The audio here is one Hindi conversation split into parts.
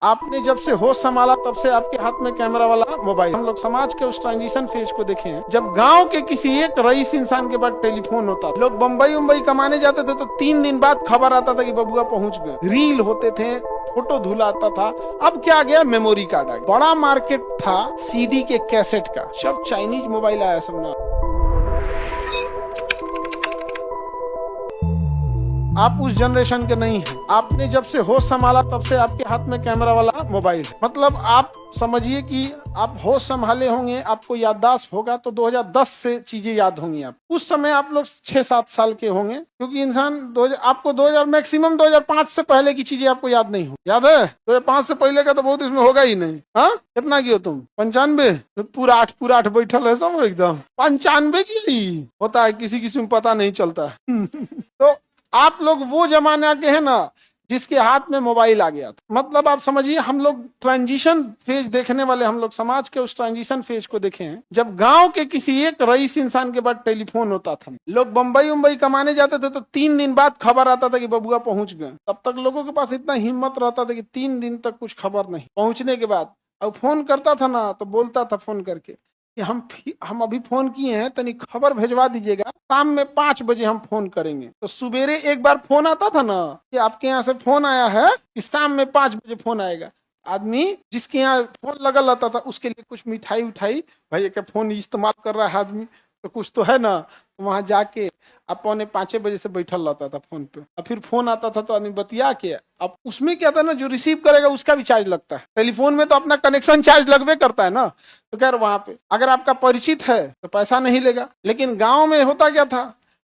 आपने जब से होश संभाला तब से आपके हाथ में कैमरा वाला मोबाइल। हम लोग समाज के उस ट्रांजिशन फेज को देखे हैं जब गांव के किसी एक रईस इंसान के पास टेलीफोन होता था। लोग बम्बई उम्बई कमाने जाते थे तो 3 दिन बाद खबर आता था कि बबुआ पहुंच गए। रील होते थे, फोटो धुला आता था। अब क्या आ गया, मेमोरी कार्ड आ गया। बड़ा मार्केट था सीडी के कैसेट का, सब चाइनीज मोबाइल आया सब ना। आप उस जनरेशन के नहीं हैं। आपने जब से होश संभाला तब से आपके हाथ में कैमरा वाला मोबाइल है। मतलब आप समझिए कि आप होश संभाले होंगे, आपको याददाश्त होगा तो 2010 से चीजें याद होंगी। आप उस समय आप लोग 6-7 साल के होंगे, क्योंकि इंसान आपको 2000 मैक्सिमम 2005 से पहले की चीजें आपको याद नहीं हो। याद है 2005 से पहले का तो बहुत इसमें होगा ही नहीं। हाँ, कितना की हो तुम? 95? तो पूरा आठ बैठल है सब एकदम 95 की होता है, किसी किसी में पता नहीं चलता। तो आप लोग वो जमाना के हैं ना जिसके हाथ में मोबाइल आ गया था। मतलब आप समझिए हम लोग ट्रांजिशन फेज देखने वाले, हम लोग समाज के उस ट्रांजिशन फेज को देखे हैं जब गांव के किसी एक रईस इंसान के पास टेलीफोन होता था। लोग बम्बई उम्बई कमाने जाते थे तो 3 दिन बाद खबर आता था कि बबुआ पहुंच गए। तब तक लोगों के पास इतना हिम्मत रहता था कि 3 दिन तक कुछ खबर नहीं। पहुंचने के बाद अब फोन करता था ना तो बोलता था फोन करके कि हम अभी फोन किए हैं, तनी खबर भेजवा दीजिएगा, शाम में 5 बजे हम फोन करेंगे। तो सुबेरे एक बार फोन आता था ना कि आपके यहाँ से फोन आया है कि शाम में 5 बजे फोन आएगा। आदमी जिसके यहाँ फोन लगल रहता था उसके लिए कुछ मिठाई उठाई, भाई का फोन इस्तेमाल कर रहा है आदमी तो कुछ तो है ना, तो वहां जाके अब 4:45 बजे से बैठल रहता था फोन पे। अब फिर फोन आता था तो आदमी बतिया के, अब उसमें क्या था ना, जो रिसीव करेगा उसका भी चार्ज लगता है। टेलीफोन में तो अपना कनेक्शन चार्ज लगवे करता है ना, तो खैर वहां पे अगर आपका परिचित है तो पैसा नहीं लेगा। लेकिन गांव में होता क्या था,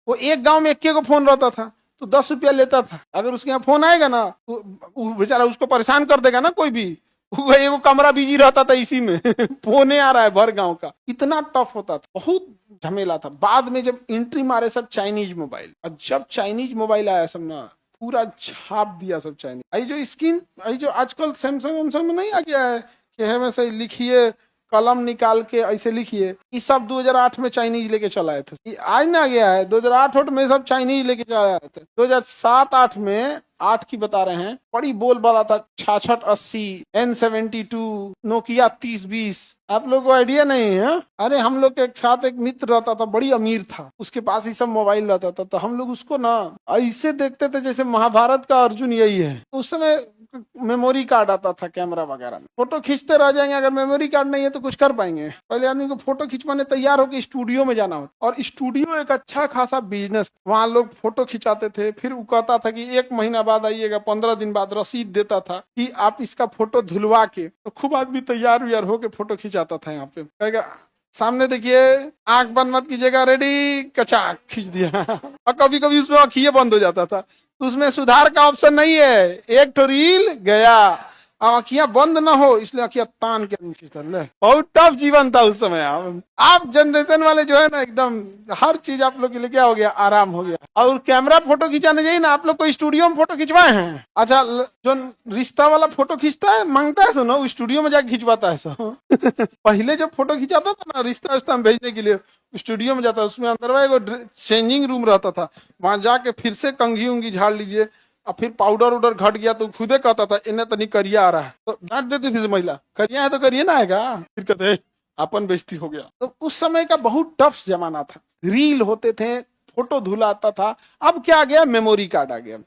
वो एक गांव में एक को फोन रहता था तो 10 रुपया लेता था। अगर उसके यहाँ फोन आएगा ना तो वो बेचारा उसको परेशान कर देगा ना, कोई भी वो एगो कमरा बिजी रहता था इसी में फोने आ रहा है भर गांव का। इतना टफ होता था, बहुत झमेला था। बाद में जब एंट्री मारे सब चाइनीज मोबाइल, और जब चाइनीज मोबाइल आया सब ना पूरा छाप दिया सब चाइनीज। आई जो स्क्रीन, आई जो आजकल सैमसंग में नहीं आ गया है कि हमें से लिखिए कलम निकाल के ऐसे लिखिए, ये सब 2008 में चाइनीज लेके चलाए थे। आज ना गया है 2008 में सब चाइनीज लेके चलाए थे। 2007-8 में 8 की बता रहे हैं, बड़ी बोल बाला था 6680, N72, नोकिया 3020। आप लोग को आइडिया नहीं है? अरे हम लोग के साथ एक मित्र रहता था, बड़ी अमीर था, उसके पास ही सब मोबाइल रहता था, तो हम लोग उसको ना ऐसे देखते थे जैसे महाभारत का अर्जुन यही है। उस समय मेमोरी कार्ड आता था कैमरा वगैरह में, फोटो खींचते रह जाएंगे। अगर मेमोरी कार्ड नहीं है तो कुछ कर पाएंगे? पहले आदमी को फोटो खिंचवाने तैयार होकर स्टूडियो में जाना होता, और स्टूडियो एक अच्छा खासा बिजनेस। वहां लोग फोटो खिंचाते थे, फिर वो कहता था कि 1 महीना बाद आइएगा, 15 दिन बाद रसीद देता था कि आप इसका फोटो धुलवा के। तो खूब आदमी तैयार व्यार होके फोटो खिंचाता था। यहाँ पे कहेगा सामने देखिए, आंख बंद मत कीजिएगा, रेडी, कचाक खींच दिया। और कभी कभी उसमें आंखिए बंद हो जाता था, उसमें सुधार का ऑप्शन नहीं है। एक तो रील गया, आंखियां बंद ना हो इसलिए आंखियां तान के खींचता। बहुत टफ जीवन था उस समय। आप जनरेशन वाले जो है ना, एकदम हर चीज आप लोग के लिए क्या हो गया, आराम हो गया। और कैमरा फोटो खिंचाने जाइए ना, आप लोग को स्टूडियो में फोटो खिंचवाए हैं? अच्छा, जो रिश्ता वाला फोटो खींचता है मांगता है सो ना, वो स्टूडियो में जाके खिंचवाता है सो। पहले जब फोटो खिंचाता था ना रिश्ता उस्ता में भेजने के लिए, स्टूडियो में जाता, उसमें अंदर एगो चेंजिंग रूम रहता था, वहां जाके फिर से कंघी उंगी झाड़ लीजिए, और फिर पाउडर उडर घट गया तो खुदे कहता था इन्हें तनी करिया आ रहा है, तो डांट देती थी महिला, करिया है तो करिए ना आएगा, फिर कहते अपन बेइज्जती हो गया। तो उस समय का बहुत टफ जमाना था। रील होते थे, फोटो धुला आता था। अब क्या आ गया, मेमोरी कार्ड आ गया।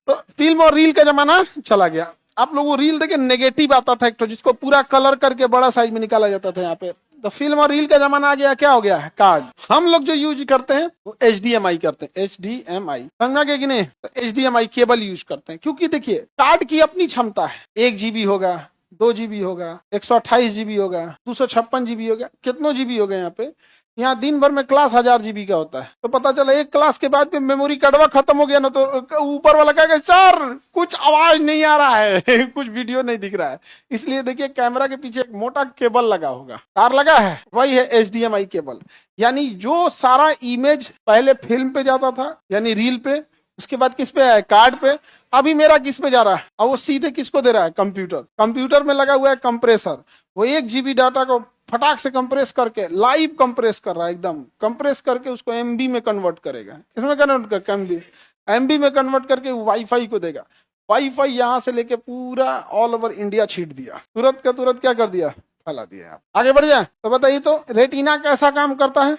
तो फिल्म और रील का जमाना चला गया। आप लोग वो रील देखे, नेगेटिव आता था एक तो, जिसको पूरा कलर करके बड़ा साइज में निकाला जाता था। यहाँ पे तो फिल्म और रील का जमाना आ गया। क्या हो गया है, कार्ड। हम लोग जो यूज करते हैं वो HDMI करते हैं, HDMI समझा के कि नहीं? तो HDMI केबल यूज करते हैं, क्योंकि देखिए कार्ड की अपनी क्षमता है। 1 GB होगा, 2 GB होगा, 128 GB होगा, 256 GB होगा, कितनों GB हो गए यहाँ पे। यहाँ दिन भर में क्लास 1000 GB का होता है, तो पता चला एक क्लास के बाद में मेमोरी कार्डवा खत्म हो गया ना, तो ऊपर वाला कहेगा सर कुछ आवाज नहीं आ रहा है, कुछ वीडियो नहीं दिख रहा है। इसलिए देखिए कैमरा के पीछे एक मोटा केबल लगा होगा, तार लगा है, वही है HDMI केबल। यानी जो सारा इमेज पहले फिल्म पे जाता था यानी रील पे, उसके बाद किस पे आया, कार्ड पे। अभी मेरा किस पे जा रहा है, और वो सीधे किसको दे रहा है, कंप्यूटर। कंप्यूटर में लगा हुआ है कंप्रेसर, वो 1 GB डाटा को फटाक से कंप्रेस करके लाइव कंप्रेस कर रहा है, एकदम कंप्रेस करके उसको MB में कन्वर्ट करेगा। किसमें कन्वर्ट कर, MB में कन्वर्ट करके वाईफाई को देगा। वाईफाई यहाँ से लेके पूरा ऑल ओवर इंडिया छीट दिया, तुरंत का तुरंत क्या कर दिया, फैला दिया। आप आगे बढ़ जाए तो बताइए तो रेटिना कैसा काम करता है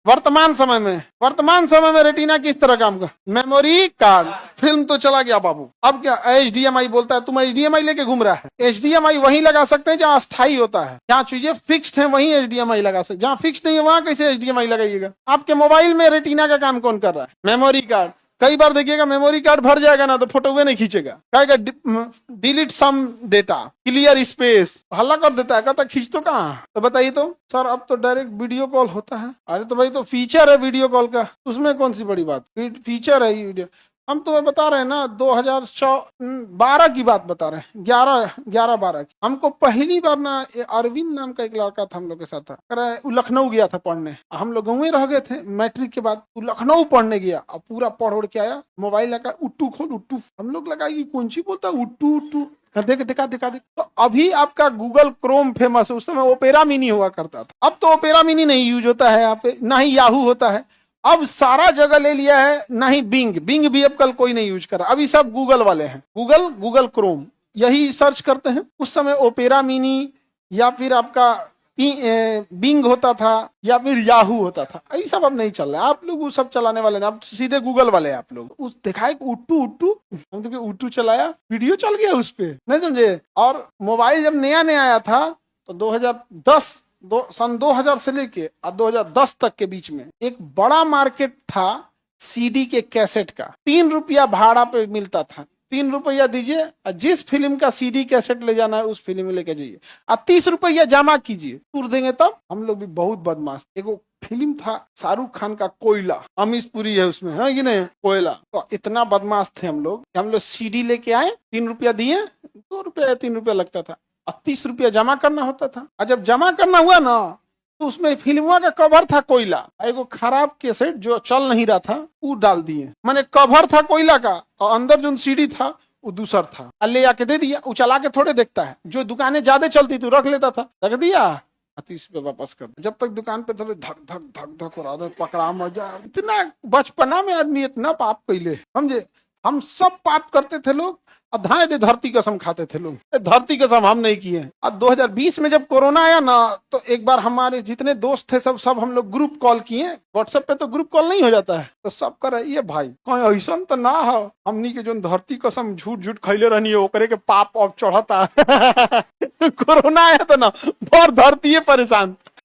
वर्तमान समय में रेटिना किस तरह काम कर, मेमोरी कार्ड, फिल्म तो चला गया बाबू, अब क्या HDMI बोलता है, तुम HDMI लेके घूम रहा है। HDMI वहीं लगा सकते हैं जहाँ अस्थाई होता है, जहाँ चीजें फिक्स्ड हैं वहीं HDMI लगा सकते, जहाँ फिक्स्ड नहीं है वहां कैसे HDMI लगाइएगा। आपके मोबाइल में रेटिना का काम कौन कर रहा है, मेमोरी कार्ड। कई बार देखिएगा मेमोरी कार्ड भर जाएगा ना तो फोटो नहीं खींचेगा, कहेगा delete some data, clear space, हल्ला कर देता है, कहता खींच तो कहाँ। तो बताइए तो सर अब तो डायरेक्ट वीडियो कॉल होता है। अरे तो भाई तो फीचर है वीडियो कॉल का, उसमें कौन सी बड़ी बात, फीचर है वीडियो। हम तुम्हें बता रहे हैं ना 2012 की बात बता रहे हैं, 11-12 की। हमको पहली बार ना अरविंद नाम का एक लड़का था हम लोग के साथ था, वो लखनऊ गया था पढ़ने, हम लोग गाँव में रह गए थे मैट्रिक के बाद, वो लखनऊ पढ़ने गया और पूरा पढ़ उड़ के आया, मोबाइल लगा उट्टू खोल उट्टू, हम लोग लगा कि कौन सी बोलता उट्टू उट्टू, दिखा तो अभी आपका गूगल क्रोम फेमस है, उस समय ओपेरा मिनी हुआ करता था, अब तो ओपेरा मिनी नहीं यूज होता है यहाँ पे, ना ही याहू होता है, अब सारा जगह ले लिया है, ना ही बिंग भी अब कल कोई नहीं यूज कर रहा, अभी सब गूगल वाले हैं, गूगल क्रोम यही सर्च करते हैं। उस समय ओपेरा मिनी या फिर आपका बिंग होता था या फिर याहू होता था, ये सब अब नहीं चल रहा है, आप लोग वो सब चलाने वाले ना, अब सीधे गूगल वाले आप लोग। उस देखा है उट्टू हम तो उट्टू चलाया, वीडियो चल गया उस पे, नहीं समझे। और मोबाइल जब नया आया था तो 2010 से लेके 2010 तक के बीच में एक बड़ा मार्केट था CD के कैसेट का, 3 रुपया भाड़ा पे मिलता था, 3 रुपया दीजिए, जिस फिल्म का CD कैसेट ले जाना है उस फिल्म में लेके जाइए, 30 रुपया जमा कीजिए, टूर देंगे। तब हम लोग भी बहुत बदमाश, एक फिल्म था शाहरुख खान का कोयला, अमीश पुरी है उसमें, है कि नहीं, कोयला, तो इतना बदमाश थे हम लोग CD लेके आए, 3 रुपया दिए, 2 रुपया 3 रुपया लगता था, 30 रुपया जमा करना होता था। और जब जमा करना हुआ ना तो उसमें फिल्मों का कवर था कोयला, एगो खराब कैसेट जो चल नहीं रहा था वो डाल दिए, माने कवर था कोयला का और अंदर जो CD था वो दूसर था, ले आके दे दिया। वो चला के थोड़े देखता है, जो दुकानें ज्यादा चलती थी रख लेता था, रख दिया 30 रुपये वापस कर, जब तक दुकान पे थोड़े धक धक धक धक हो रहा, पकड़ा मजा। इतना बचपना में आदमी इतना पाप कैले, समझे, हम सब पाप करते थे लोग, अधाए दे धरती कसम खाते थे लोग, धरती कसम हम नहीं किए। अब 2020 में जब कोरोना आया ना तो एक बार हमारे जितने दोस्त थे सब हम लोग ग्रुप कॉल किए, व्हाट्सएप पे तो ग्रुप कॉल नहीं हो जाता है, तो सब कर रही है भाई कोई ऐसा तो ना हो हमनी के जो धरती कसम झूठ खैले रहनी है ओकरे के पाप अब चढ़ता कोरोना आया था ना, भर धरती परेशान,